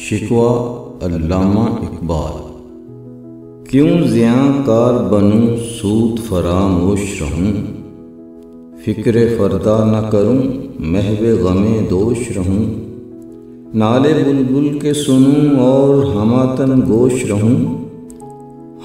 شکوہ علامہ اقبال۔ کیوں زیاں کار بنوں سود فراموش رہوں، فکر فردا نہ کروں محو غم دوش رہوں، نالے بلبل کے سنوں اور ہماتن گوش رہوں،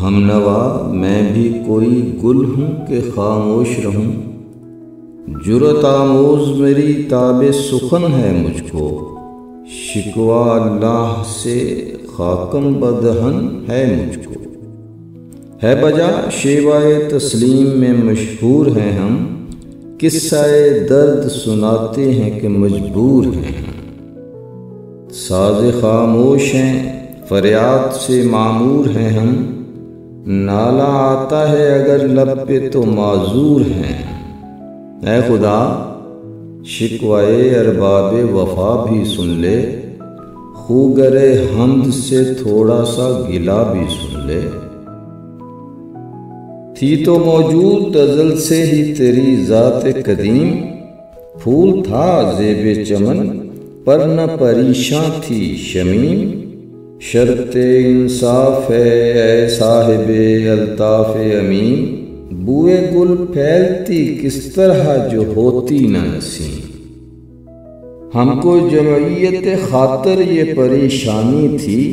ہم نوا میں بھی کوئی گل ہوں کہ خاموش رہوں، جرأت آموز میری تاب سخن ہے مجھ کو، شکوہ اللہ سے خاکم بدہن ہے مجھ کو، ہے بجا شیوائے تسلیم میں مشہور ہیں ہم، قصہ درد سناتے ہیں کہ مجبور ہیں ہم، ساز خاموش ہیں فریاد سے معمور ہیں ہم، نالہ آتا ہے اگر لب پہ تو معذور ہیں، اے خدا شکوائے ارباب وفا بھی سن لے، خوگرے حمد سے تھوڑا سا گلا بھی سن لے، تھی تو موجود ازل سے ہی تیری ذات قدیم، پھول تھا زیب چمن پر نہ پریشاں تھی شمیم، شرط انصاف ہے اے صاحب الطاف امین، بوئے گل پھیلتی کس طرح جو ہوتی نہ نسیم، ہم کو جمعیت خاطر یہ پریشانی تھی،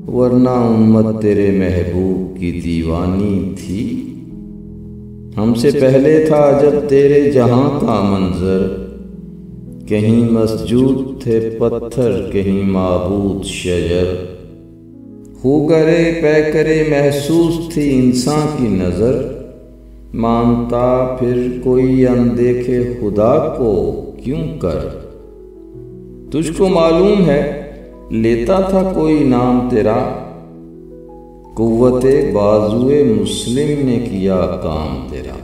ورنہ امت تیرے محبوب کی دیوانی تھی، ہم سے پہلے تھا جب تیرے جہاں کا منظر، کہیں مسجود تھے پتھر کہیں معبود شجر، خوگرے پیکرے محسوس تھی انسان کی نظر، مانتا پھر کوئی اندیکھے خدا کو کیوں کر، تجھ کو معلوم ہے لیتا تھا کوئی نام تیرا، قوت بازوئے مسلم نے کیا کام تیرا،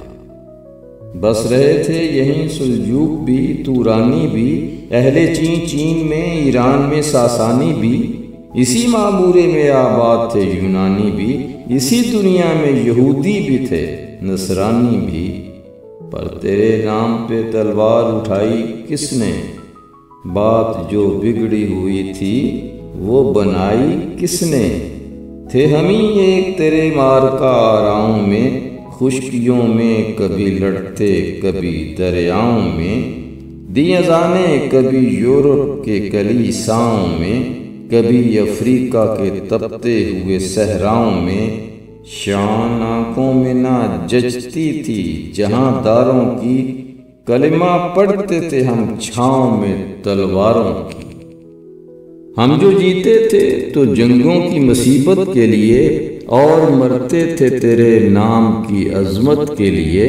بس رہے تھے یہیں سلجوق بھی تورانی بھی، اہل چین میں ایران میں ساسانی بھی، اسی معمورے میں آباد تھے یونانی بھی، اسی دنیا میں یہودی بھی تھے نصرانی بھی، پر تیرے نام پہ تلوار اٹھائی کس نے، بات جو بگڑی ہوئی تھی وہ بنائی کس نے، تھے ہم ہی ایک تیرے مارکا آراؤں میں، خشکیوں میں کبھی لڑتے کبھی دریاؤں میں، دی اذانیں کبھی یورپ کے کلیساؤں میں، کبھی افریقہ کے تپتے ہوئے صحراؤں میں، شان آنکھوں میں نہ جچتی تھی جہاں داروں کی، کلمہ پڑھتے تھے ہم چھاؤں میں تلواروں کی، ہم جو جیتے تھے تو جنگوں کی مصیبت کے لیے، اور مرتے تھے تیرے نام کی عظمت کے لیے،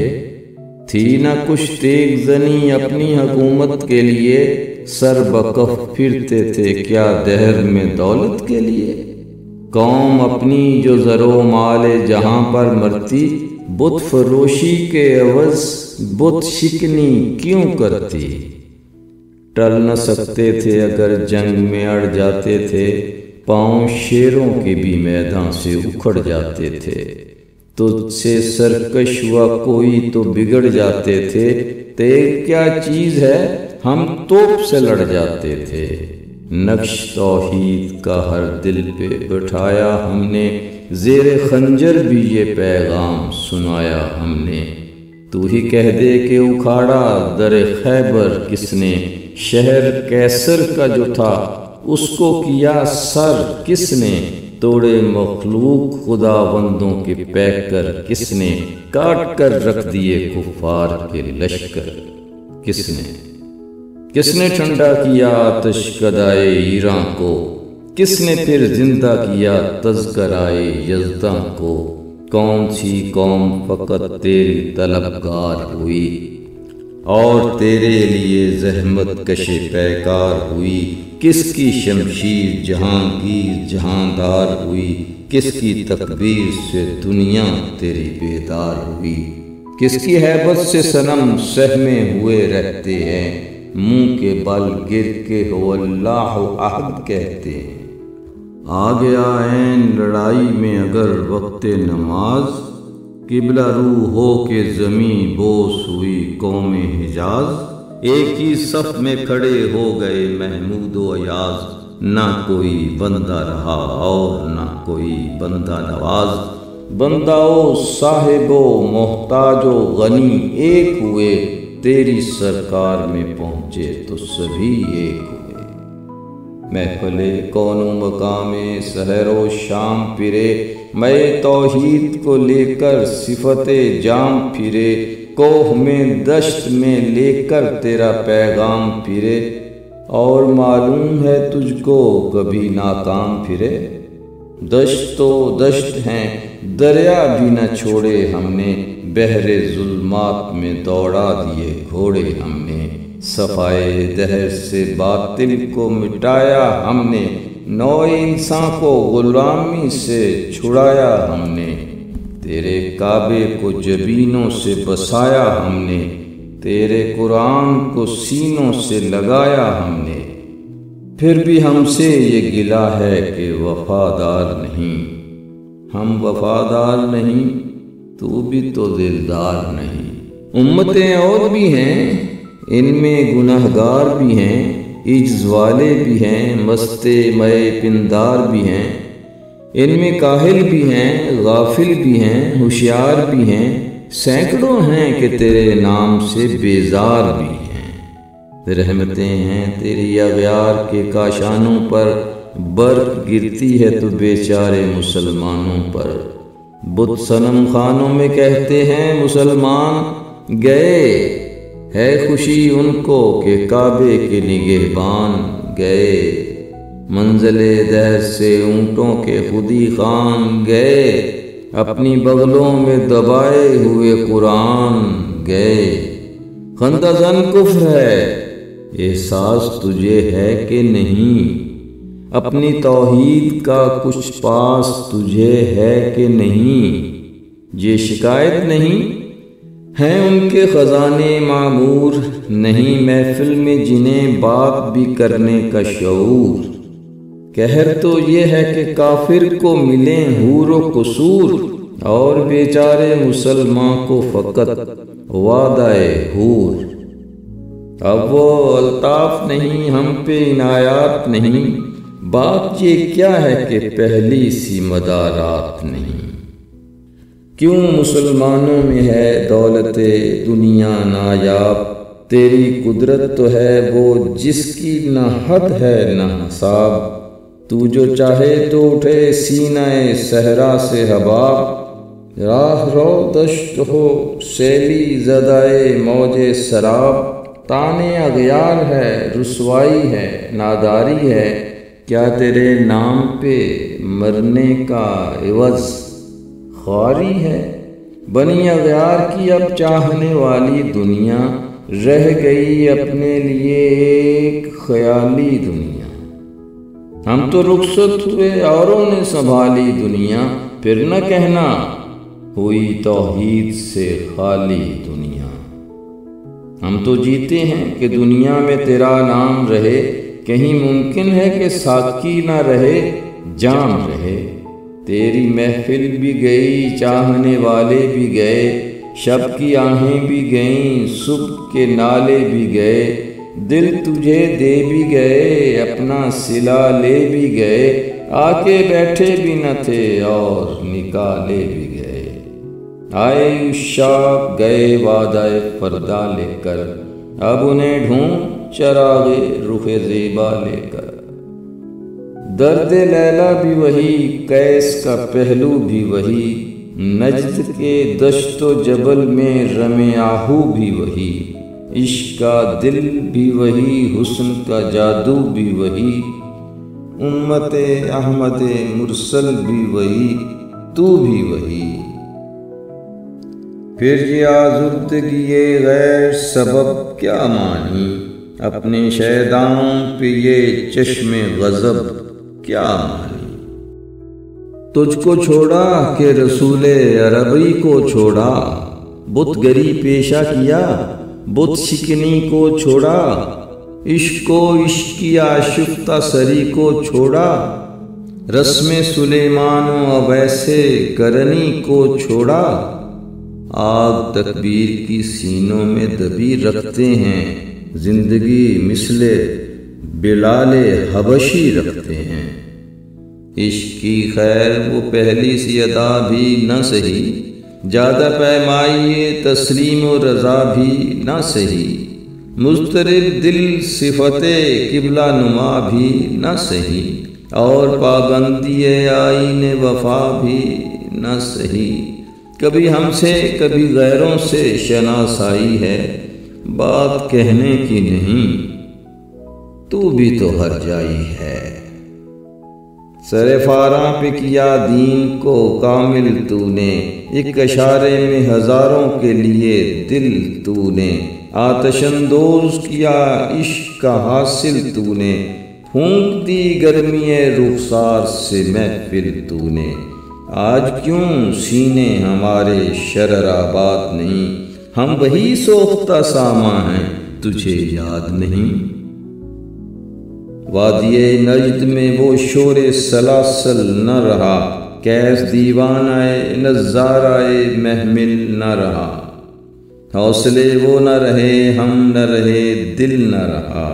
تھی نہ کچھ تیغ زنی اپنی حکومت کے لیے، سر بکف پھرتے تھے کیا دہر میں دولت کے لیے، قوم اپنی جو زر و مال جہاں پر مرتی، بت فروشی کے عوض بت شکنی کیوں کرتی، ٹل نہ سکتے تھے اگر جنگ میں اڑ جاتے تھے، پاؤں شیروں کے بھی میدان سے اکھڑ جاتے تھے، تجھ سے سرکش ہوا کوئی تو بگڑ جاتے تھے، تیغ کیا چیز ہے ہم توپ سے لڑ جاتے تھے، نقش توحید کا ہر دل پہ بٹھایا ہم نے، زیر خنجر بھی یہ پیغام سنایا ہم نے، تو ہی کہہ دے کہ اکھاڑا در خیبر کس نے، شہر کیسر کا جو تھا اس کو کیا سر کس نے، توڑے مخلوق خداوندوں کے پیکر کس نے، کاٹ کر رکھ دیے کفار کے لشکر کس نے ٹھنڈا کیا آتش کدائے ایراں کو، کس نے پھر زندہ کیا تذکرائے یزداں کو، کون سی قوم فقط تیری طلبگار ہوئی، اور تیرے لیے زحمت کش پیکار ہوئی، کس کی شمشیر جہانگیر جہاندار ہوئی، کس کی تکبیر سے دنیا تیری بیدار ہوئی، کس کی ہیبت سے صنم سہمے ہوئے رہتے ہیں، منہ کے بل گر کے ہو اللہ احد کہتے ہیں، آ گیا عین لڑائی میں اگر وقت نماز، قبلہ رو ہو کے زمیں بوس ہوئی قوم حجاز، ایک ہی صف میں کھڑے ہو گئے محمود و ایاز، نہ کوئی بندہ رہا اور نہ کوئی بندہ نواز۔ بندہ و صاحب و محتاج و غنی ایک ہوئے، تیری سرکار میں پہنچے تو سبھی ایک ہوئے۔ محفل کون و مقام سحر و شام پھرے، میں توحید کو لے کر صفت جام پھرے، کوہ میں دشت میں لے کر تیرا پیغام پھرے، اور معلوم ہے تجھ کو کبھی ناکام پھرے۔ دشت تو دشت ہیں، دریا بھی نہ چھوڑے ہم نے، بحر ظلمات میں دوڑا دیے گھوڑے ہم نے، صفائے دہر سے باطل کو مٹایا ہم نے، نو انسان کو غلامی سے چھڑایا ہم نے، تیرے کعبے کو جبینوں سے بسایا ہم نے، تیرے قرآن کو سینوں سے لگایا ہم نے، پھر بھی ہم سے یہ گلہ ہے کہ وفادار نہیں۔ ہم وفادار نہیں تو بھی تو دلدار نہیں۔ امتیں اور بھی ہیں، ان میں گنہگار بھی ہیں، عجز والے بھی ہیں، مست مئے پندار بھی ہیں، ان میں کاہل بھی ہیں، غافل بھی ہیں، ہوشیار بھی ہیں، سینکڑوں ہیں کہ تیرے نام سے بیزار بھی ہیں۔ رحمتیں ہیں تیری اغیار کے کاشانوں پر، برق گرتی ہے تو بیچارے مسلمانوں پر۔ بت صنم خانوں میں کہتے ہیں مسلمان گئے، ہے خوشی ان کو کہ کعبے کے نگہبان گئے، منزل دہر سے اونٹوں کے خودی خان گئے، اپنی بغلوں میں دبائے ہوئے قرآن گئے۔ خندہ زن کفر ہے، احساس تجھے ہے کہ نہیں؟ اپنی توحید کا کچھ پاس تجھے ہے کہ نہیں؟ یہ شکایت نہیں ہیں ان کے خزانے معمور، نہیں محفل میں جنہیں بات بھی کرنے کا شعور۔ قہر تو یہ ہے کہ کافر کو ملیں حور و قصور، اور بیچارے مسلمان کو فقط وعدہ حور۔ اب وہ الطاف نہیں، ہم پہ عنایات نہیں، بات یہ کیا ہے کہ پہلی سی مدارات نہیں۔ کیوں مسلمانوں میں ہے دولت دنیا نایاب، تیری قدرت تو ہے وہ جس کی نہ حد ہے نہ حساب، تو جو چاہے تو اٹھے سینہ صحرا سے حباب، راہ رو دشت ہو سیلی زدائے موج سراب، تانے اغیار ہے، رسوائی ہے، ناداری ہے، کیا تیرے نام پہ مرنے کا عوض خواری ہے؟ بنی اغیار کی اب چاہنے والی دنیا، رہ گئی اپنے لیے ایک خیالی دنیا۔ ہم تو رخصت ہوئے اوروں نے سنبھالی دنیا، پھر نہ کہنا ہوئی توحید سے خالی دنیا۔ ہم تو جیتے ہیں کہ دنیا میں تیرا نام رہے، کہیں ممکن ہے کہ ساقی نہ رہے جام رہے۔ تیری محفل بھی گئی، چاہنے والے بھی گئے، شب کی آہیں بھی گئیں، صبح کے نالے بھی گئے، دل تجھے دے بھی گئے، اپنا صلہ لے بھی گئے، آ کے بیٹھے بھی نہ تھے اور نکالے بھی گئے۔ آئے عشاق گئے وعدہ پردہ لے کر، اب انہیں ڈھونڈ چراغ رخ زیبا لے کر۔ درد لیلا بھی وہی، قیس کا پہلو بھی وہی، نجد کے دشت و جبل میں رم آہو بھی وہی، عشق کا دل بھی وہی، حسن کا جادو بھی وہی، امت احمد مرسل بھی وہی، تو بھی وہی۔ پھر یہ آزردگی غیر سبب کیا مانی، اپنے شیداؤں پہ یہ چشم غضب کیا مانی۔ تجھ کو چھوڑا کہ رسول عربی کو چھوڑا، بت گری پیشہ کیا، بت شکنی کو چھوڑا، عشق و عشق کی آشفتہ سری کو چھوڑا، رسم سلیمان و اویسے کرنی کو چھوڑا، آگ تکبیر کی سینوں میں دبی رکھتے ہیں، زندگی مثل بلال حبشی رکھتے ہیں۔ عشق کی خیر وہ پہلی سی ادا بھی نہ سہی، زیادہ پیمائی تسلیم و رضا بھی نہ سہی، مضطرب دل صفت قبلہ نما بھی نہ سہی، اور پابندی آئین وفا بھی نہ سہی۔ کبھی ہم سے کبھی غیروں سے شناسائی ہے، بات کہنے کی نہیں، تو بھی تو ہر جائی ہے۔ سر فاراں پہ کیا دین کو کامل تو نے، ایک اشارے میں ہزاروں کے لیے دل تو نے، آتش اندوز کیا عشق کا حاصل تو نے، پھونک دی گرمی رخسار سے محفل تو نے۔ آج کیوں سینے ہمارے شرر آباد نہیں، ہم وہی سوختہ ساما ہیں، تجھے یاد نہیں؟ وادی نجد میں وہ شور سلاسل نہ رہا، کیس دیوانۂ نظارۂ محمل نہ رہا، حوصلے وہ نہ رہے، ہم نہ رہے، دل نہ رہا،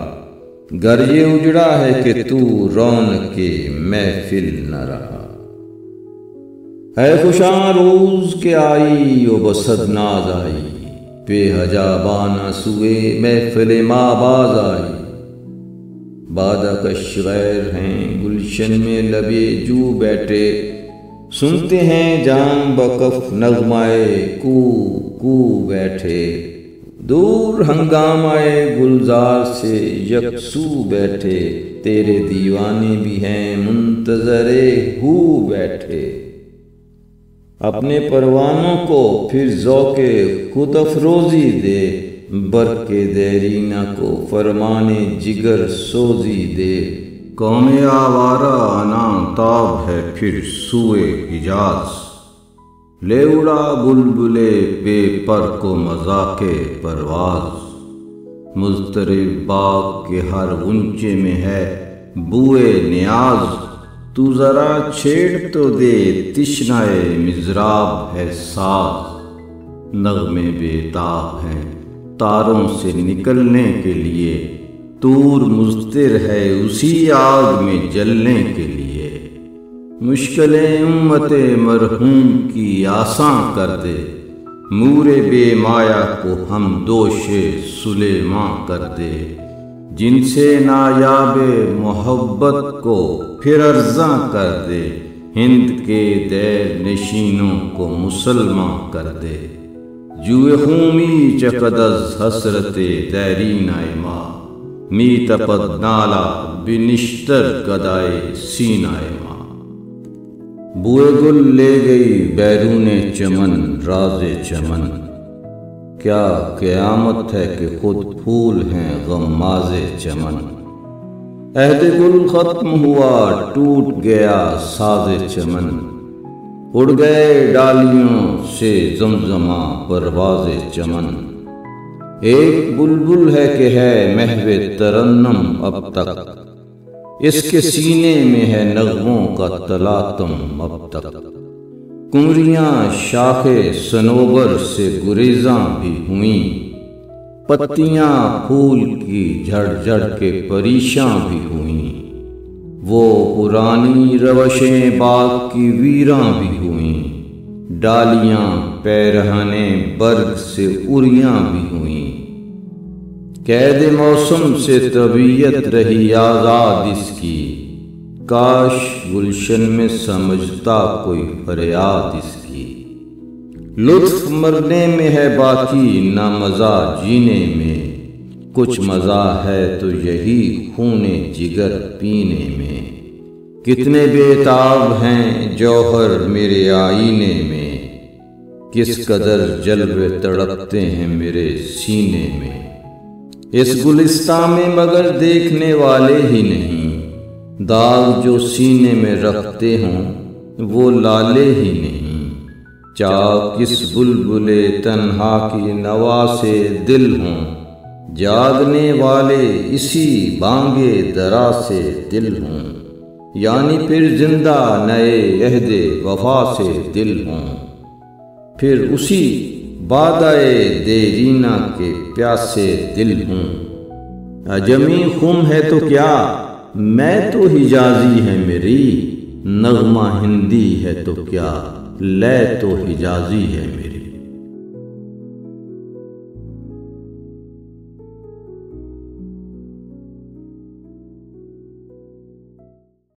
گر یہ اجڑا ہے کہ تو رونق محفل نہ رہا۔ اے خوشاں روز کے آئی و بصد ناز آئی، بے حجابانہ سوئے محفل ماں باز آئی، بادہ کش غیر ہیں گلشن میں لبے جو بیٹھے، سنتے ہیں جام بکف نغمائے کو کو بیٹھے، دور ہنگامائے گلزار سے یکسو بیٹھے، تیرے دیوانے بھی ہیں منتظر ہو بیٹھے۔ اپنے پروانوں کو پھر ذوق خود افروزی دے، برق دیرینہ کو فرمانے جگر سوزی دے، قوم آوارہ انا تاب ہے پھر سوئے حجاز، لے اڑا بلبلے بے پر کو مذاق پرواز، مضطرب باغ کے ہر غنچے میں ہے بوئے نیاز، تو ذرا چھیڑ تو دے تشنائے مضراب ہے ساز، نغمے بے تاب ہیں تاروں سے نکلنے کے لیے، طور مضطر ہے اسی آگ میں جلنے کے لیے، مشکلیں امت مرحوم کی آساں کر دے، مور بے مایا کو ہم دوش سلیماں کر دے، جن سے نایاب محبت کو پھر ارزاں کر دے، ہند کے دیر نشینوں کو مسلماں کر دے، جوئے خونی چقد از حسرت دیرین ما، می تپد نالا بنشتر گدائے سینہ ما، بوئے گل لے گئی بیرون چمن راز چمن، کیا قیامت ہے کہ خود پھول ہیں غماز چمن، عہد گل ختم ہوا ٹوٹ گیا ساز چمن، اڑ گئے ڈالیوں سے زمزمہ پرواز چمن، ایک بلبل ہے کہ ہے محو ترنم اب تک، اس کے سینے میں ہے نغموں کا تلاطم اب تک، کنوریاں شاخ صنوبر سے گریزاں بھی ہوئیں، پتیاں پھول کی جھڑ جھڑ کے پریشاں بھی ہوئیں، وہ پرانی روشیں باغ کی ویراں بھی ہوئیں، ڈالیاں پیرہنے برگ سے اریاں بھی ہوئیں، قید موسم سے طبیعت رہی آزاد اس کی، کاش گلشن میں سمجھتا کوئی فریاد اس کی، لطف مرنے میں ہے باقی نہ مزہ جینے میں، کچھ مزہ ہے تو یہی خون جگر پینے میں، کتنے بےتاب ہیں جوہر میرے آئینے میں، کس قدر جلوے تڑپتے ہیں میرے سینے میں، اس گلستان میں مگر دیکھنے والے ہی نہیں، داغ جو سینے میں رکھتے ہوں وہ لالے ہی نہیں، چاک کس بلبلے تنہا کی نوا سے دل ہوں، جاگنے والے اسی بانگے درا سے دل ہوں، یعنی پھر زندہ نئے عہد وفا سے دل ہوں، پھر اسی بادائے دیرینہ کے پیاسے دل ہوں، اجمی خم ہے تو کیا، میں تو حجازی ہے میری، نغمہ ہندی ہے تو کیا، لے تو حجازی ہے میری۔